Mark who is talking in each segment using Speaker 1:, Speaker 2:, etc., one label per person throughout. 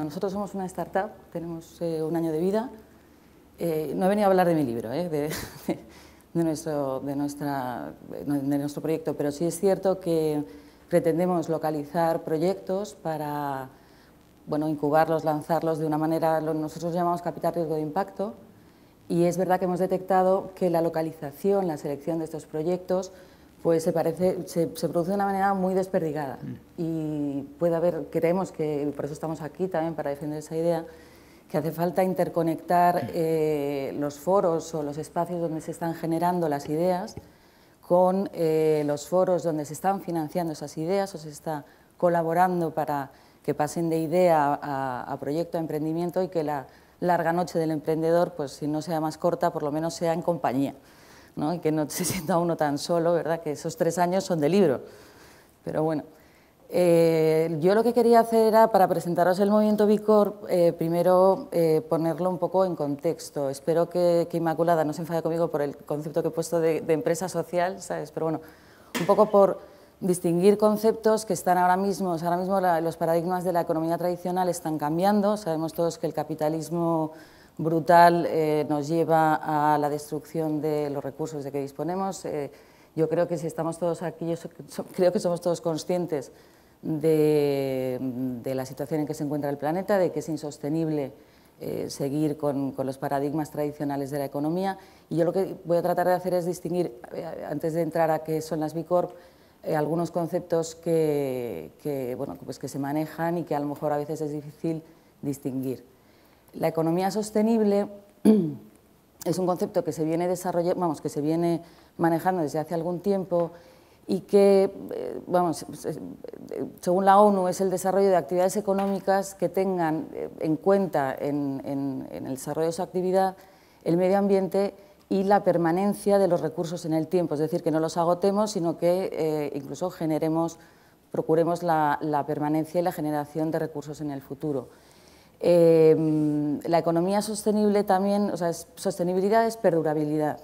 Speaker 1: nosotros somos una startup, tenemos un año de vida. No he venido a hablar de mi libro, de nuestro proyecto, pero sí es cierto que pretendemos localizar proyectos para incubarlos, lanzarlos de una manera, nosotros llamamos capital riesgo de impacto, y es verdad que hemos detectado que la localización, la selección de estos proyectos, pues se produce de una manera muy desperdigada. Y puede haber, creemos que, por eso estamos aquí también para defender esa idea, que hace falta interconectar los foros o los espacios donde se están generando las ideas con los foros donde se están financiando esas ideas o se está colaborando para que pasen de idea a proyecto, a emprendimiento, y que la larga noche del emprendedor, pues si no sea más corta, por lo menos sea en compañía, ¿no? Y que no se sienta uno tan solo, ¿verdad? Que esos 3 años son de libro. Pero bueno, yo lo que quería hacer era, para presentaros el movimiento B Corp, primero ponerlo un poco en contexto. Espero que Inmaculada no se enfade conmigo por el concepto que he puesto de empresa social, ¿sabes? Pero bueno, un poco por distinguir conceptos que están ahora mismo los paradigmas de la economía tradicional están cambiando. Sabemos todos que el capitalismo brutal nos lleva a la destrucción de los recursos de que disponemos. Yo creo que si estamos todos aquí, creo que somos todos conscientes de la situación en que se encuentra el planeta, de que es insostenible seguir con los paradigmas tradicionales de la economía. Y yo lo que voy a tratar de hacer es distinguir, antes de entrar a qué son las B Corp, algunos conceptos que se manejan y que a lo mejor a veces es difícil distinguir. La economía sostenible es un concepto que se viene que se viene manejando desde hace algún tiempo y que, según la ONU, es el desarrollo de actividades económicas que tengan en cuenta en el desarrollo de su actividad el medio ambiente y la permanencia de los recursos en el tiempo, es decir, que no los agotemos, sino que incluso procuremos la permanencia y la generación de recursos en el futuro. La economía sostenible también, sostenibilidad es perdurabilidad.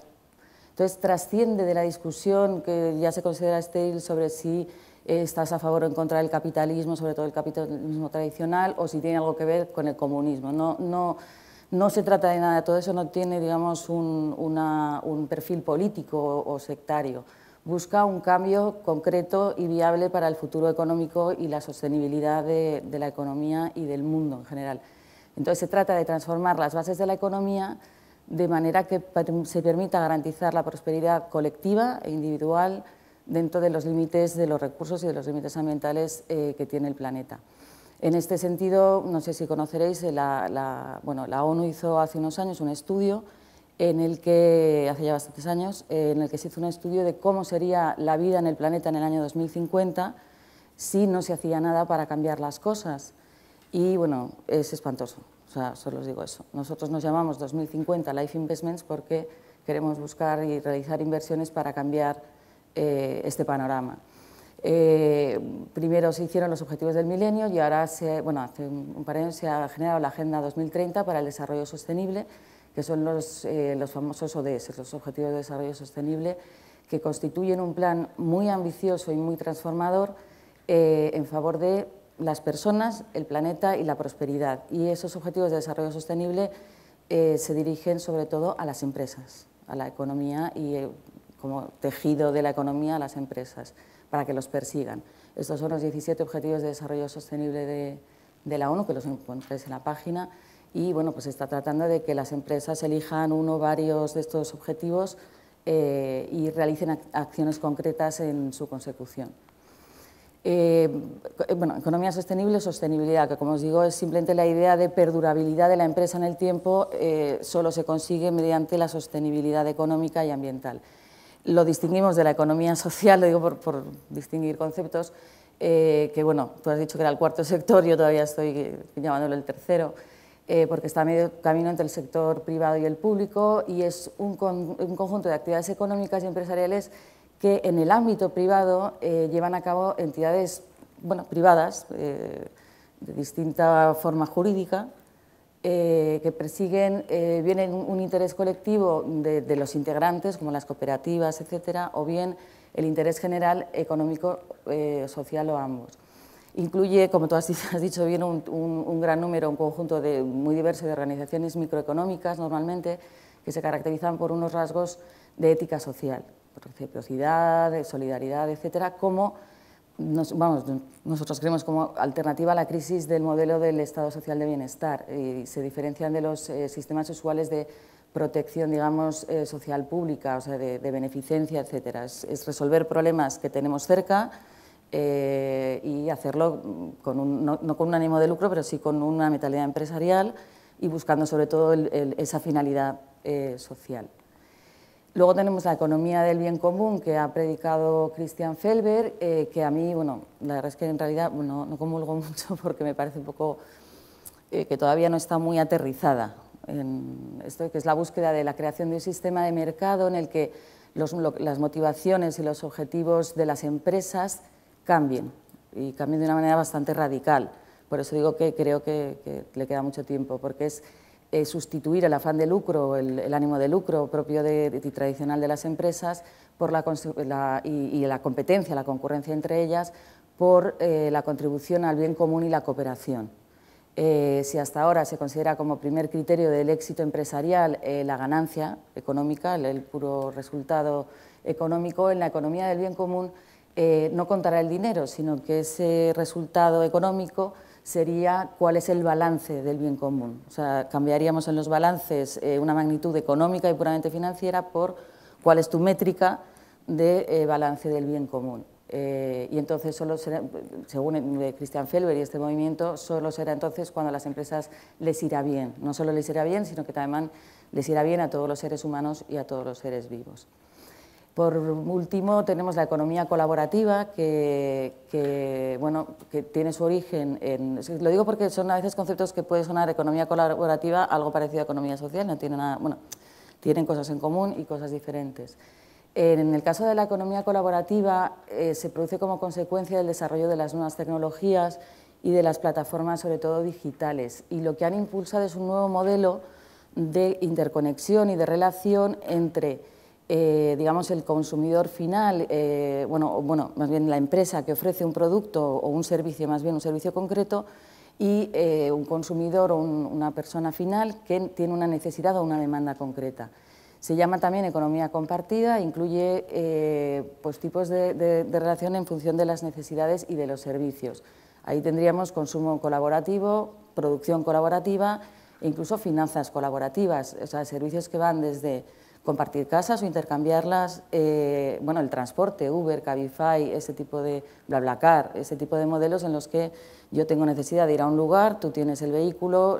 Speaker 1: Entonces, trasciende de la discusión que ya se considera estéril sobre si estás a favor o en contra del capitalismo, sobre todo el capitalismo tradicional, o si tiene algo que ver con el comunismo. No se trata de nada de todo eso, no tiene, digamos, un perfil político o sectario. Busca un cambio concreto y viable para el futuro económico y la sostenibilidad de la economía y del mundo en general. Entonces, se trata de transformar las bases de la economía de manera que se permita garantizar la prosperidad colectiva e individual dentro de los límites de los recursos y de los límites ambientales que tiene el planeta. En este sentido, no sé si conoceréis, la ONU hizo hace unos años un estudio, hace ya bastantes años, en el que se hizo un estudio de cómo sería la vida en el planeta en el año 2050 si no se hacía nada para cambiar las cosas. Y bueno, es espantoso, solo os digo eso. Nosotros nos llamamos 2050 Life Investments porque queremos buscar y realizar inversiones para cambiar este panorama. Primero se hicieron los objetivos del milenio y ahora, hace un par de años se ha generado la Agenda 2030 para el Desarrollo Sostenible, que son los famosos ODS, los Objetivos de Desarrollo Sostenible, que constituyen un plan muy ambicioso y muy transformador en favor de las personas, el planeta y la prosperidad. Y esos objetivos de desarrollo sostenible se dirigen sobre todo a las empresas, a la economía y como tejido de la economía a las empresas, para que los persigan. Estos son los 17 Objetivos de Desarrollo Sostenible de la ONU, que los encontráis en la página, y bueno, pues está tratando de que las empresas elijan uno o varios de estos objetivos y realicen acciones concretas en su consecución. Economía sostenible, sostenibilidad, que como os digo es simplemente la idea de perdurabilidad de la empresa en el tiempo, solo se consigue mediante la sostenibilidad económica y ambiental. Lo distinguimos de la economía social, lo digo por distinguir conceptos, que bueno, tú has dicho que era el cuarto sector, yo todavía estoy llamándolo el tercero, porque está a medio camino entre el sector privado y el público, y es un conjunto de actividades económicas y empresariales que en el ámbito privado llevan a cabo entidades privadas de distinta forma jurídica que persiguen bien un interés colectivo de los integrantes, como las cooperativas, etcétera, o bien el interés general económico, social o ambos. Incluye, como tú has dicho bien, un gran número, un conjunto muy diverso de organizaciones microeconómicas, normalmente, que se caracterizan por unos rasgos de ética social, por reciprocidad, de solidaridad, etcétera, como nosotros creemos como alternativa a la crisis del modelo del Estado social de bienestar, y se diferencian de los sistemas usuales de protección, digamos, social pública, o sea, de beneficencia, etcétera. Es resolver problemas que tenemos cerca y hacerlo no con un ánimo de lucro, pero sí con una mentalidad empresarial y buscando sobre todo esa finalidad social. Luego tenemos la economía del bien común que ha predicado Christian Felber, que a mí, bueno, la verdad es que en realidad no comulgo mucho porque me parece un poco que todavía no está muy aterrizada en esto, que es la búsqueda de la creación de un sistema de mercado en el que las motivaciones y los objetivos de las empresas cambien, y cambien de una manera bastante radical. Por eso digo que creo que le queda mucho tiempo, porque es sustituir el afán de lucro, el ánimo de lucro propio y tradicional de las empresas por la competencia, la concurrencia entre ellas, por la contribución al bien común y la cooperación. Si hasta ahora se considera como primer criterio del éxito empresarial la ganancia económica, el puro resultado económico, en la economía del bien común no contará el dinero, sino que ese resultado económico sería cuál es el balance del bien común. O sea, cambiaríamos en los balances una magnitud económica y puramente financiera por cuál es tu métrica de balance del bien común. Y entonces solo será, según Christian Felber y este movimiento, solo será entonces cuando a las empresas les irá bien. No solo les irá bien, sino que también les irá bien a todos los seres humanos y a todos los seres vivos. Por último, tenemos la economía colaborativa, que tiene su origen en... Lo digo porque son a veces conceptos que puede sonar economía colaborativa, algo parecido a economía social, no tiene nada, tienen cosas en común y cosas diferentes. En el caso de la economía colaborativa, se produce como consecuencia del desarrollo de las nuevas tecnologías y de las plataformas, sobre todo digitales, y lo que han impulsado es un nuevo modelo de interconexión y de relación entre digamos, el consumidor final, más bien la empresa que ofrece un producto o un servicio, más bien un servicio concreto, y un consumidor o una persona final que tiene una necesidad o una demanda concreta. Se llama también economía compartida, incluye pues, tipos de relación en función de las necesidades y de los servicios. Ahí tendríamos consumo colaborativo, producción colaborativa e incluso finanzas colaborativas, o sea, servicios que van desde compartir casas o intercambiarlas, el transporte, Uber, Cabify, ese tipo de BlaBlaCar, ese tipo de modelos en los que yo tengo necesidad de ir a un lugar, tú tienes el vehículo,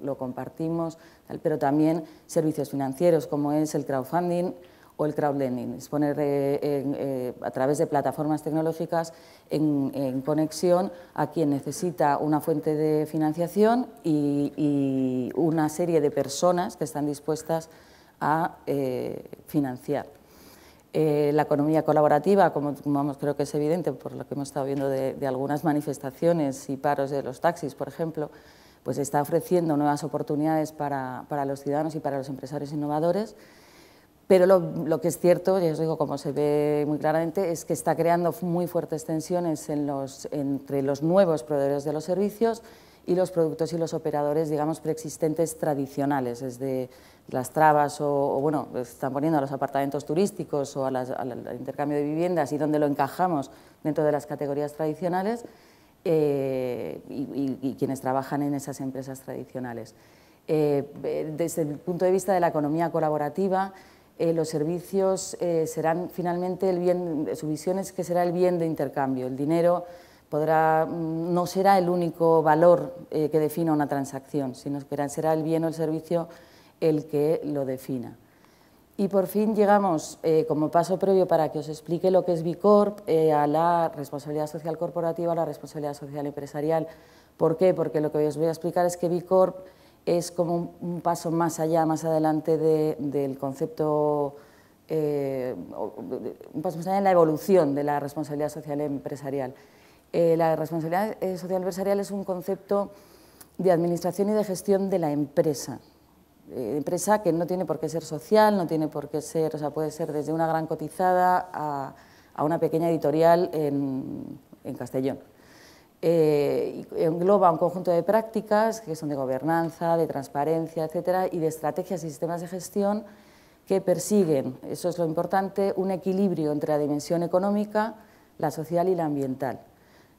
Speaker 1: lo compartimos, pero también servicios financieros como es el crowdfunding o el crowdlending, es poner a través de plataformas tecnológicas en conexión a quien necesita una fuente de financiación y una serie de personas que están dispuestas a financiar. La economía colaborativa, como creo que es evidente por lo que hemos estado viendo de algunas manifestaciones y paros de los taxis, por ejemplo, pues está ofreciendo nuevas oportunidades para los ciudadanos y para los empresarios innovadores, pero lo que es cierto, y os digo como se ve muy claramente, es que está creando muy fuertes tensiones entre los nuevos proveedores de los servicios y los productos y los operadores, digamos, preexistentes tradicionales, desde las trabas están poniendo a los apartamentos turísticos o al intercambio de viviendas y donde lo encajamos dentro de las categorías tradicionales y quienes trabajan en esas empresas tradicionales. Desde el punto de vista de la economía colaborativa, los servicios serán finalmente el bien, su visión es que será el bien de intercambio, el dinero no será el único valor que defina una transacción, sino que será el bien o el servicio el que lo defina. Y por fin llegamos, como paso previo para que os explique lo que es B Corp, a la responsabilidad social corporativa, a la responsabilidad social empresarial. ¿Por qué? Porque lo que os voy a explicar es que B Corp es como un paso más allá, más adelante del concepto, un paso más allá en la evolución de la responsabilidad social empresarial. La responsabilidad social empresarial es un concepto de administración y de gestión de la empresa. Empresa que no tiene por qué ser social, no tiene por qué ser, o sea, puede ser desde una gran cotizada a una pequeña editorial en Castellón. engloba un conjunto de prácticas que son de gobernanza, de transparencia, etcétera, y de estrategias y sistemas de gestión que persiguen, eso es lo importante, un equilibrio entre la dimensión económica, la social y la ambiental.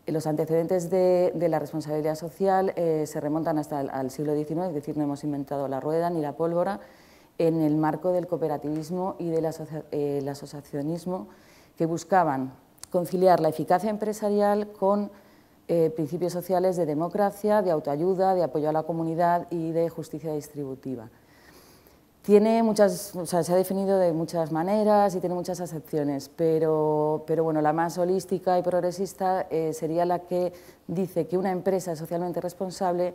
Speaker 1: Los antecedentes de la responsabilidad social se remontan hasta el siglo XIX, es decir, no hemos inventado la rueda ni la pólvora, en el marco del cooperativismo y del asociacionismo, que buscaban conciliar la eficacia empresarial con principios sociales de democracia, de autoayuda, de apoyo a la comunidad y de justicia distributiva. Tiene muchas, o sea, se ha definido de muchas maneras y tiene muchas acepciones, pero bueno, la más holística y progresista sería la que dice que una empresa es socialmente responsable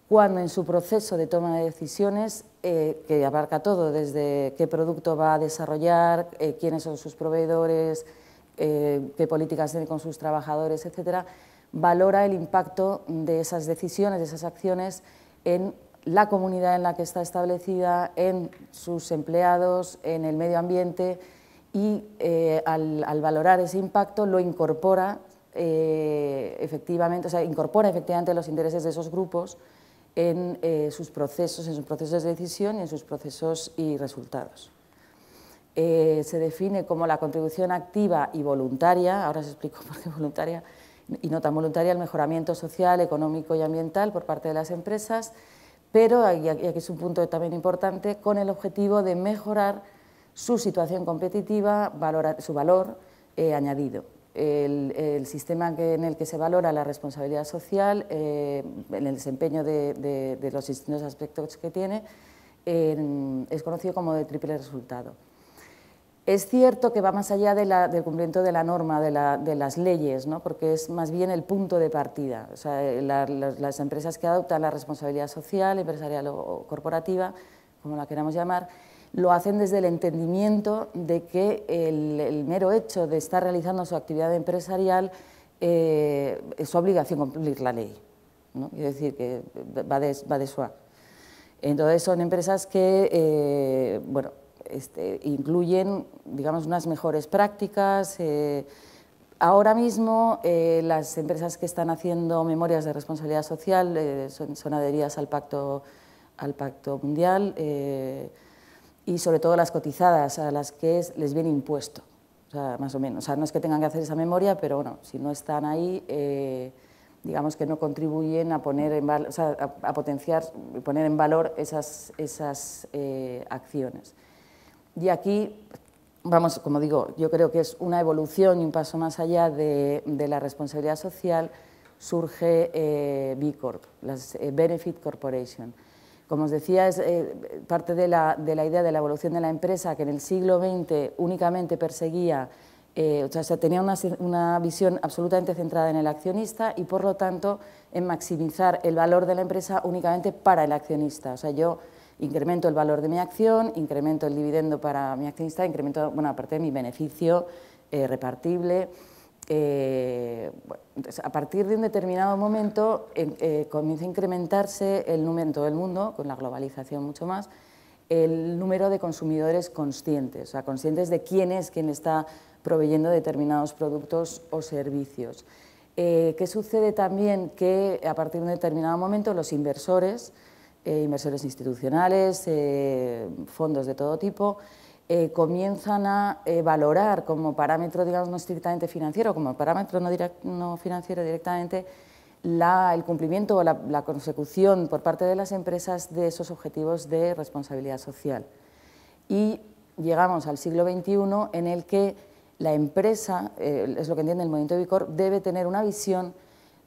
Speaker 1: cuando en su proceso de toma de decisiones, que abarca todo, desde qué producto va a desarrollar, quiénes son sus proveedores, qué políticas tiene con sus trabajadores, etcétera, valora el impacto de esas decisiones, de esas acciones en la comunidad en la que está establecida, en sus empleados, en el medio ambiente y al valorar ese impacto lo incorpora efectivamente, o sea, incorpora efectivamente los intereses de esos grupos en sus procesos de decisión y en sus procesos y resultados. Se define como la contribución activa y voluntaria, ahora os explico por qué voluntaria y no tan voluntaria, al mejoramiento social, económico y ambiental por parte de las empresas, pero, y aquí es un punto también importante, con el objetivo de mejorar su situación competitiva, su valor añadido. El sistema en el que se valora la responsabilidad social, en el desempeño de los distintos aspectos que tiene, es conocido como de triple resultado. Es cierto que va más allá del cumplimiento de la norma, de las leyes, ¿no? Porque es más bien el punto de partida. O sea, las empresas que adoptan la responsabilidad social, empresarial o corporativa, como la queramos llamar, lo hacen desde el entendimiento de que el mero hecho de estar realizando su actividad empresarial es su obligación cumplir la ley, ¿no? Es decir, que va de suave. Entonces son empresas que, bueno, incluyen, digamos, unas mejores prácticas. Ahora mismo las empresas que están haciendo memorias de responsabilidad social son adheridas al Pacto Mundial y sobre todo las cotizadas, a las que les viene impuesto, o sea, más o menos. O sea, no es que tengan que hacer esa memoria, pero bueno, si no están ahí, digamos que no contribuyen a poner en valor, o sea, a potenciar y poner en valor esas acciones. Y aquí, vamos, como digo, yo creo que es una evolución y un paso más allá de la responsabilidad social, surge B Corp, las Benefit Corporation. Como os decía, es parte de la idea de la evolución de la empresa, que en el siglo XX únicamente perseguía, o sea, tenía una visión absolutamente centrada en el accionista y, por lo tanto, en maximizar el valor de la empresa únicamente para el accionista. O sea, yo incremento el valor de mi acción, incremento el dividendo para mi accionista, incremento, bueno, aparte de mi beneficio repartible. Bueno, entonces, a partir de un determinado momento comienza a incrementarse el número en todo el mundo, con la globalización mucho más, el número de consumidores conscientes, o sea, conscientes de quién es quien está proveyendo determinados productos o servicios. ¿Qué sucede también? Que a partir de un determinado momento los inversores, inversores institucionales, fondos de todo tipo, comienzan a valorar como parámetro, digamos, no estrictamente financiero, como parámetro no financiero directamente, el cumplimiento o la consecución por parte de las empresas de esos objetivos de responsabilidad social. Y llegamos al siglo XXI en el que la empresa, es lo que entiende el movimiento B Corp, debe tener una visión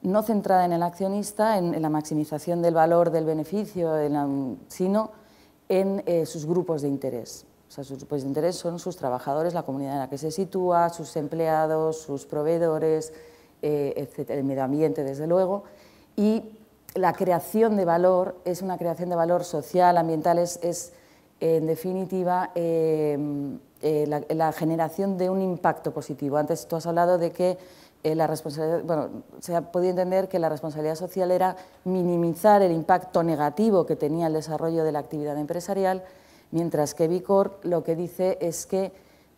Speaker 1: no centrada en el accionista, en la maximización del valor del beneficio, sino en sus grupos de interés. O sea, sus grupos de interés son sus trabajadores, la comunidad en la que se sitúa, sus empleados, sus proveedores, etcétera, el medio ambiente, desde luego. Y la creación de valor es una creación de valor social, ambiental, es en definitiva la generación de un impacto positivo. Antes tú has hablado de que la responsabilidad, bueno, se ha podido entender que la responsabilidad social era minimizar el impacto negativo que tenía el desarrollo de la actividad empresarial, mientras que B Corp lo que dice es que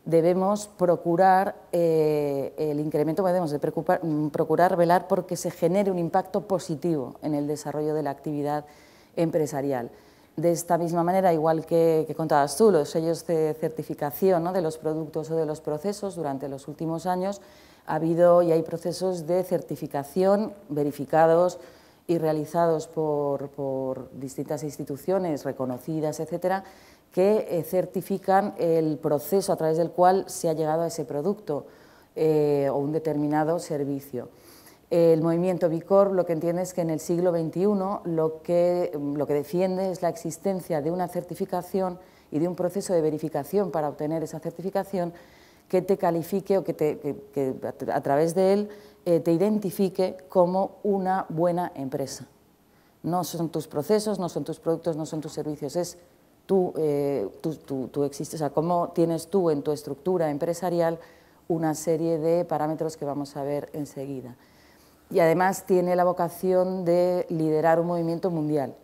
Speaker 1: debemos procurar el incremento, debemos de procurar velar porque se genere un impacto positivo en el desarrollo de la actividad empresarial. De esta misma manera, igual que contabas tú, los sellos de certificación, ¿no?, de los productos o de los procesos, durante los últimos años ha habido y hay procesos de certificación verificados y realizados por distintas instituciones reconocidas, etcétera, que certifican el proceso a través del cual se ha llegado a ese producto o un determinado servicio. El movimiento B Corp lo que entiende es que en el siglo XXI lo que defiende es la existencia de una certificación y de un proceso de verificación para obtener esa certificación que te califique o que a través de él te identifique como una buena empresa. No son tus procesos, no son tus productos, no son tus servicios, es tú existes, o sea, cómo tienes tú en tu estructura empresarial una serie de parámetros que vamos a ver enseguida. Y además tiene la vocación de liderar un movimiento mundial,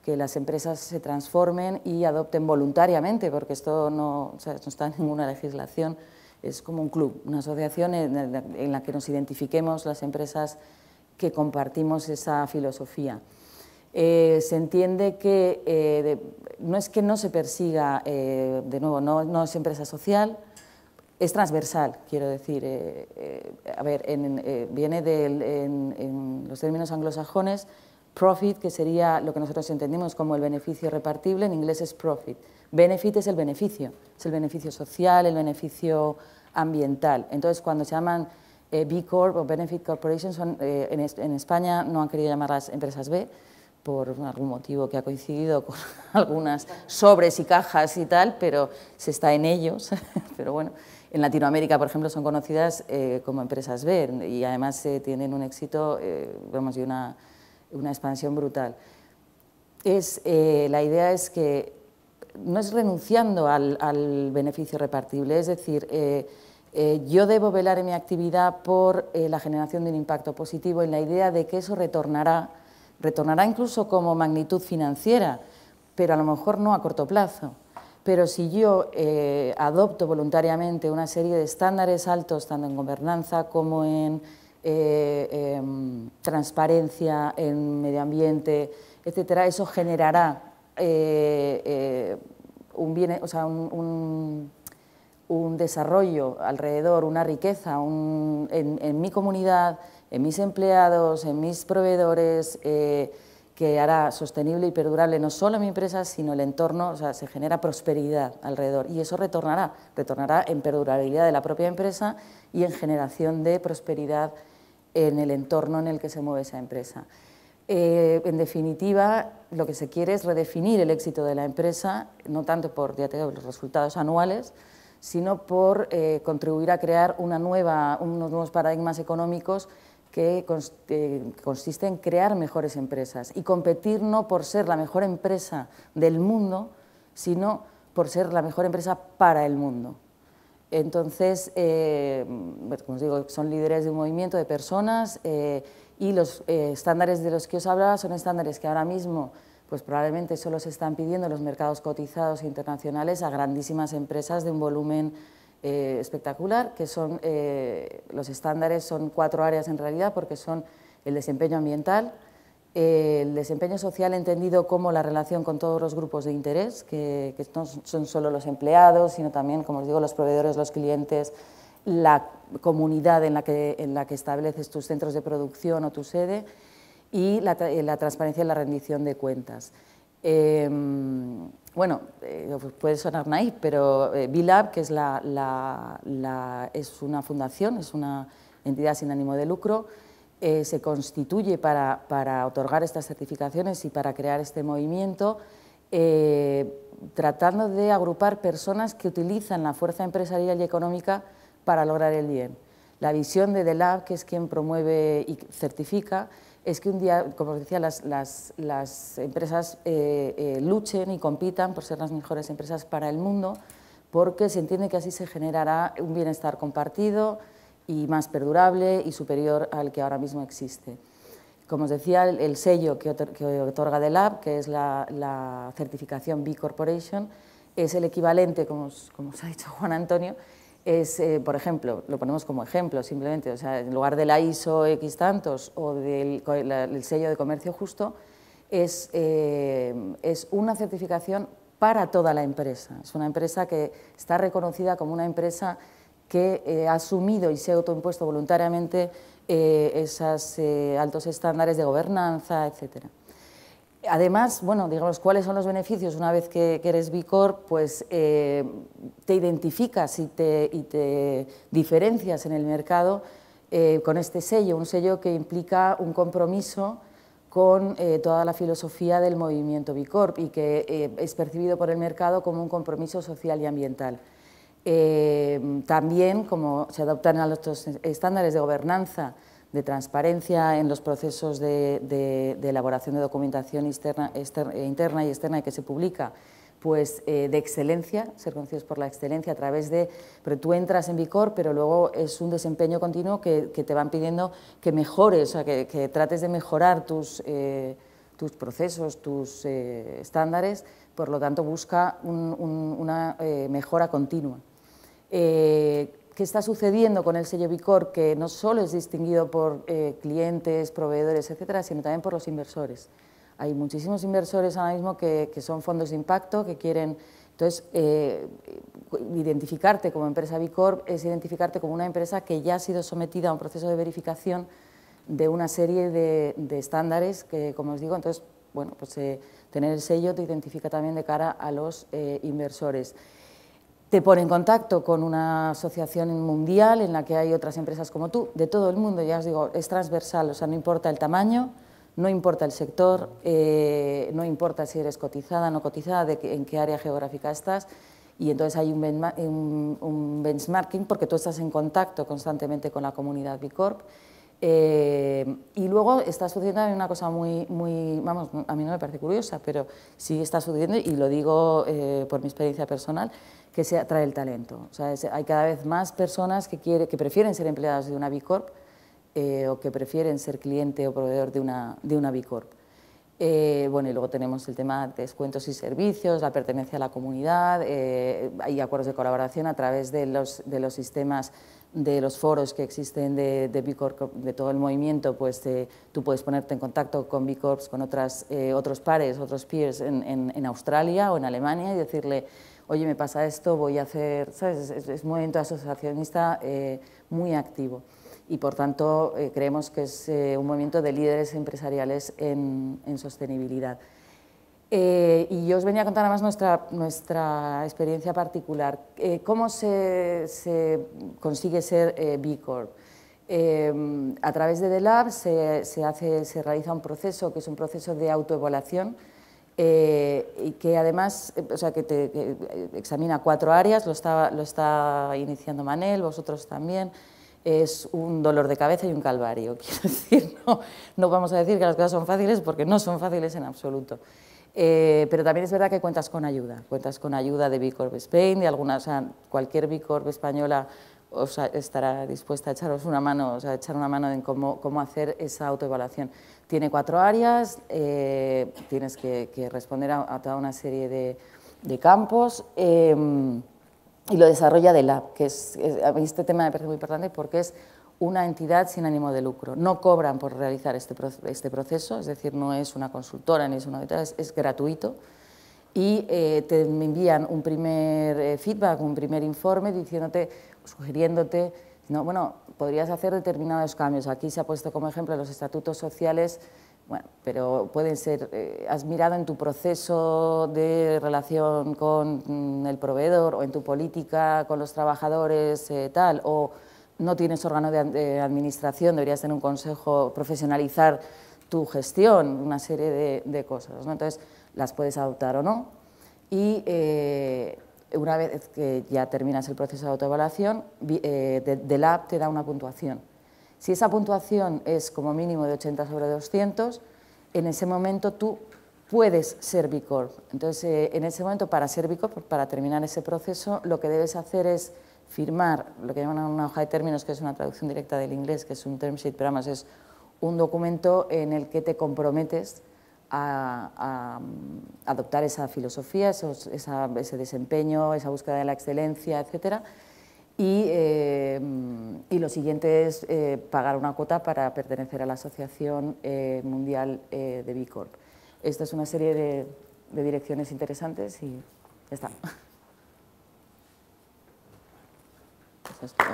Speaker 1: que las empresas se transformen y adopten voluntariamente, porque esto no está en ninguna legislación, es como un club, una asociación en la que nos identifiquemos las empresas que compartimos esa filosofía. Se entiende que no es que no se persiga, de nuevo, no es empresa social, es transversal, quiero decir. A ver, viene en los términos anglosajones, profit, que sería lo que nosotros entendemos como el beneficio repartible, en inglés es profit. Benefit es el beneficio social, el beneficio ambiental. Entonces, cuando se llaman B Corp o Benefit Corporations, en España no han querido llamarlas empresas B, por algún motivo que ha coincidido con algunas sobres y cajas y tal, pero se está en ellos. Pero bueno, en Latinoamérica, por ejemplo, son conocidas como empresas B y además tienen un éxito, vamos, y una expansión brutal. La idea es que no es renunciando al beneficio repartible, es decir, yo debo velar en mi actividad por la generación de un impacto positivo en la idea de que eso retornará incluso como magnitud financiera, pero a lo mejor no a corto plazo. Pero si yo adopto voluntariamente una serie de estándares altos, tanto en gobernanza como en transparencia, en medio ambiente, etcétera, eso generará un desarrollo alrededor, una riqueza en mi comunidad, en mis empleados, en mis proveedores, que hará sostenible y perdurable no solo mi empresa, sino el entorno. O sea, se genera prosperidad alrededor y eso retornará en perdurabilidad de la propia empresa y en generación de prosperidad en el entorno en el que se mueve esa empresa. En definitiva, lo que se quiere es redefinir el éxito de la empresa, no tanto por, ya te digo, los resultados anuales, sino por contribuir a crear unos nuevos paradigmas económicos que consiste en crear mejores empresas y competir no por ser la mejor empresa del mundo, sino por ser la mejor empresa para el mundo. Entonces, como os digo, son líderes de un movimiento de personas y los estándares de los que os hablaba son estándares que ahora mismo pues probablemente solo se están pidiendo en los mercados cotizados internacionales a grandísimas empresas de un volumen espectacular, que son los estándares, son 4 áreas en realidad, porque son el desempeño ambiental, el desempeño social entendido como la relación con todos los grupos de interés, que no son solo los empleados, sino también, como os digo, los proveedores, los clientes, la comunidad en la que estableces tus centros de producción o tu sede, y la transparencia y la rendición de cuentas. Bueno, puede sonar naif, pero B-Lab, que es es una fundación, es una entidad sin ánimo de lucro, se constituye para otorgar estas certificaciones y para crear este movimiento, tratando de agrupar personas que utilizan la fuerza empresarial y económica para lograr el bien. La visión de The Lab, que es quien promueve y certifica, es que un día, como os decía, las empresas luchen y compitan por ser las mejores empresas para el mundo, porque se entiende que así se generará un bienestar compartido y más perdurable y superior al que ahora mismo existe. Como os decía, el sello que otorga The Lab, que es la certificación B Corporation, es el equivalente, como os ha dicho Juan Antonio, es, por ejemplo, lo ponemos como ejemplo simplemente, o sea, en lugar de la ISO X tantos o del sello de comercio justo, es una certificación para toda la empresa. Es una empresa que está reconocida como una empresa que ha asumido y se ha autoimpuesto voluntariamente esos altos estándares de gobernanza, etcétera. Además, bueno, digamos, ¿cuáles son los beneficios? Una vez que eres B Corp, pues te identificas y te diferencias en el mercado con este sello, un sello que implica un compromiso con toda la filosofía del movimiento B Corp y que es percibido por el mercado como un compromiso social y ambiental. También, como se adoptan a los estándares de gobernanza, de transparencia en los procesos de elaboración de documentación interna y externa y que se publica, pues de excelencia, ser conocidos por la excelencia a través de, pero tú entras en B Corp, pero luego es un desempeño continuo que te van pidiendo que mejores, o sea, que trates de mejorar tus procesos, tus estándares, por lo tanto busca una mejora continua. ¿Qué está sucediendo con el sello B Corp? Que no solo es distinguido por clientes, proveedores, etcétera, sino también por los inversores. Hay muchísimos inversores ahora mismo que son fondos de impacto, que quieren. Entonces, identificarte como empresa B Corp es identificarte como una empresa que ya ha sido sometida a un proceso de verificación de una serie de estándares que, como os digo, entonces, bueno, pues tener el sello te identifica también de cara a los inversores. Te pone en contacto con una asociación mundial en la que hay otras empresas como tú, de todo el mundo, ya os digo, es transversal, o sea, no importa el tamaño, no importa el sector, no importa si eres cotizada o no cotizada, en qué área geográfica estás, y entonces hay un benchmarking porque tú estás en contacto constantemente con la comunidad B Corp. Y luego está sucediendo una cosa vamos, a mí no me parece curiosa, pero sí está sucediendo, y lo digo por mi experiencia personal, que se atrae el talento. O sea, hay cada vez más personas que prefieren ser empleadas de una B Corp o que prefieren ser cliente o proveedor de una B Corp. Bueno, y luego tenemos el tema de descuentos y servicios, la pertenencia a la comunidad, hay acuerdos de colaboración a través de los sistemas, de los foros que existen de B Corp, de todo el movimiento, pues tú puedes ponerte en contacto con B Corps, con otros pares, otros peers en Australia o en Alemania y decirle, oye, me pasa esto, voy a hacer, ¿sabes? Es un movimiento asociacionista muy activo y, por tanto, creemos que es un movimiento de líderes empresariales en sostenibilidad. Y yo os venía a contar además nuestra experiencia particular. ¿Cómo se consigue ser B Corp? A través de The Lab se realiza un proceso que es un proceso de autoevaluación y que además, o sea, que examina 4 áreas, lo está iniciando Manel, vosotros también. Es un dolor de cabeza y un calvario, quiero decir, no vamos a decir que las cosas son fáciles porque no son fáciles en absoluto. Pero también es verdad que cuentas con ayuda de B Corp Spain, de algunas, o sea, cualquier B Corp española estará dispuesta a echaros una mano, o sea, echar una mano en cómo hacer esa autoevaluación. Tiene 4 áreas, tienes que responder a toda una serie de campos y lo desarrolla The Lab, que a mí este tema me parece muy importante porque es una entidad sin ánimo de lucro. No cobran por realizar este proceso, es decir, no es una consultora ni es una auditora, es gratuito. Y te envían un primer feedback, un primer informe diciéndote, sugiriéndote, no, bueno, podrías hacer determinados cambios. Aquí se ha puesto como ejemplo los estatutos sociales, bueno, pero pueden ser, has mirado en tu proceso de relación con el proveedor o en tu política con los trabajadores, tal, o no tienes órgano de administración, deberías tener un consejo, profesionalizar tu gestión, una serie de cosas, ¿no? Entonces, las puedes adoptar o no. Y una vez que ya terminas el proceso de autoevaluación, The Lab te da una puntuación. Si esa puntuación es como mínimo de 80 sobre 200, en ese momento tú puedes ser B Corp. Entonces, en ese momento, para ser B Corp, para terminar ese proceso, lo que debes hacer es firmar lo que llaman una hoja de términos, que es una traducción directa del inglés, que es un term sheet, pero además es un documento en el que te comprometes a adoptar esa filosofía, ese desempeño, esa búsqueda de la excelencia, etcétera. y lo siguiente es pagar una cuota para pertenecer a la Asociación Mundial de B Corp. Esta es una serie de direcciones interesantes y ya está. Eso es todo.